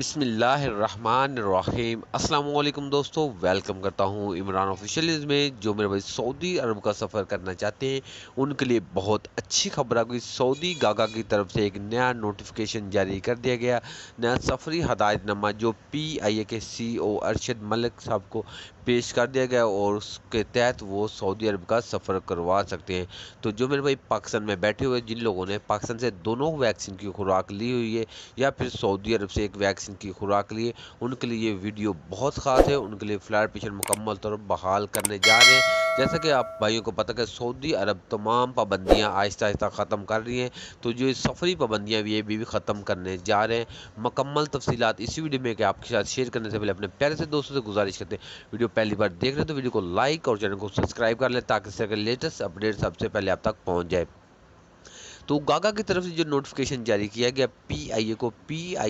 بسم اللہ الرحمن الرحیم۔ السلام علیکم دوستو، ویلکم کرتا ہوں عمران آفیشیلز میں۔ جو میرے بھائی سعودی عرب کا سفر کرنا چاہتے ہیں ان کے لیے بہت اچھی خبر ہے کہ سعودی گاگا کی طرف سے ایک نیا نوٹیفیکیشن جاری کر دیا گیا، نیا سفری ہدایت نامہ جو PIA کے CEO ارشد ملک صاحب کو پیش کر دیا گیا اور اس کے تحت وہ سعودی عرب کا سفر کروا سکتے ہیں۔ تو جو میرے بھائی پاکستان میں بیٹھے ہوئے جن لوگوں نے پاکستان سے دونوں ویکسین کی خوراک لی ہوئی ہے یا پھر سعودی عرب سے ایک ویکسین کی خوراک لیے، ان کے لیے یہ ویڈیو بہت خاص ہے۔ ان کے لیے فلائٹ پیشن مکمل طور پر بحال کرنے جا رہے ہیں۔ جیسا کہ آپ بھائیوں کو پتہ ہے کہ سعودی عرب تمام پابندیاں آہستہ آہستہ ختم کر رہی ہیں، تو جو سفری پابندیاں بھی یہ بھی ختم کرنے جا رہے ہیں۔ مکمل تفصیلات اسی ویڈیو میں کہ آپ کے ساتھ شیئر کرنے سے پہلے اپنے پیارے سے دوستوں سے گزارش کرتے ہیں ویڈیو پہلی بار دیکھ رہے ہیں تو ویڈیو کو لائک اور چینل کو سبسکرائب کر لیں تاکہ اس طرح کے لیٹسٹ اپڈیٹ سب سے پہلے آپ تک پہنچ جائے۔ تو گاگا کی طرف سے جو نوٹیفیکیشن جاری کیا گیا پی آئی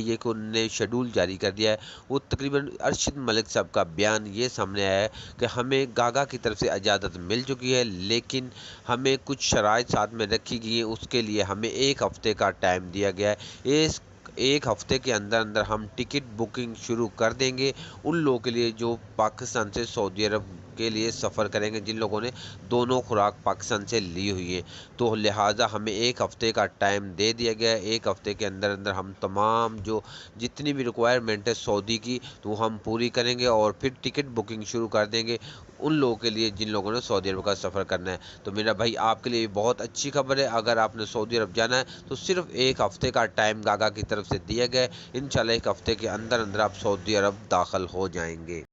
اے کو نے شیڈول جاری کر دیا ہے، وہ تقریباً ارشد ملک صاحب کا بیان یہ سامنے آیا ہے کہ ہمیں گاگا کی طرف سے اجازت مل چکی ہے، لیکن ہمیں کچھ شرائط ساتھ میں رکھی گئی ہیں، اس کے لیے ہمیں 1 ہفتے کا ٹائم دیا گیا ہے۔ اس 1 ہفتے کے اندر اندر ہم ٹکٹ بکنگ شروع کر دیں گے ان لوگوں کے لیے جو پاکستان سے سعودی عرب کے لیے سفر کریں گے، جن لوگوں نے دونوں خوراک پاکستان سے لی ہوئی ہے۔ تو لہٰذا ہمیں 1 ہفتے کا ٹائم دے دیا گیا ہے۔ 1 ہفتے کے اندر اندر ہم تمام جو جتنی بھی ریکوائرمنٹ ہے سعودی کی تو ہم پوری کریں گے اور پھر ٹکٹ بکنگ شروع کر دیں گے ان لوگوں کے لیے جن لوگوں نے سعودی عرب کا سفر کرنا ہے۔ تو میرا بھائی آپ کے لیے بہت اچھی خبر ہے، اگر آپ نے سعودی عرب جانا ہے تو صرف 1 ہفتے کا ٹائم گاگا کی طرف سے دیا گیا ہے۔ انشاءاللہ 1 ہفتے کے اندر اندر آپ سعودی عرب داخل ہو جائیں گے۔